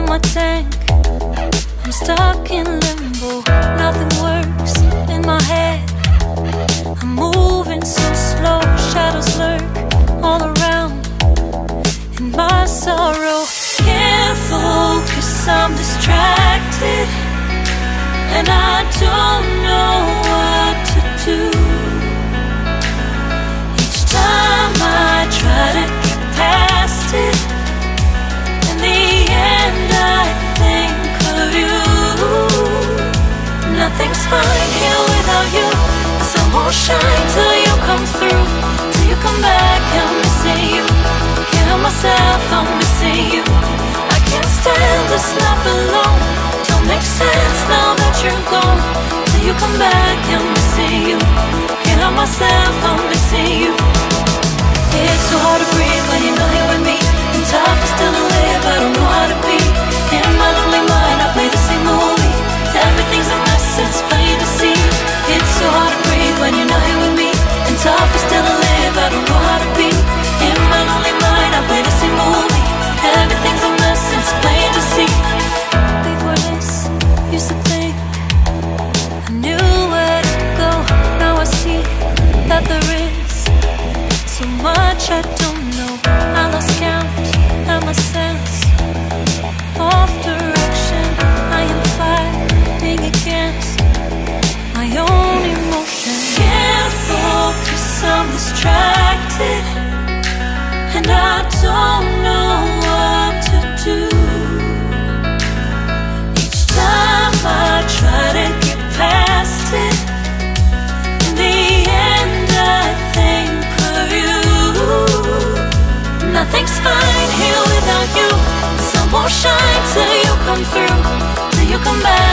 my tank. I'm stuck in limbo, nothing works in my head. I'm moving so slow, shadows lurk all around. In my sorrow, can't focus, I'm distracted, and I don't know what to do. Each time I try to get past it, in the end I think of you. Nothing's fine here without you. The sun won't shine till you come through. Till you come back, I'm missing you. Can't help myself, I'm missing you. I can't stand this life alone. Don't make sense now that you're gone. Till you come back, I'm missing you. Can't help myself, I'm missing you. It's so hard to breathe when you're not here with me. And tough is still to live, I don't know how to be. In my lonely mind, I play the same movie. Everything's a mess, it's plain to see. It's so hard to breathe when you're not here with me. And tough is still to live, I don't know how to be. In my lonely mind, I play the same movie. Everything's a mess, it's plain to see. Before this, used to think I knew where to go. Now I see that there is so much I don't know. I lost count and my sense of direction. I am fighting against my own emotion. Can't focus, I'm distracted, and I don't know what to do. Each time I try to get past it, in the end I think of you. Nothing's fine here without you. The sun won't shine till you come through. Till you come back,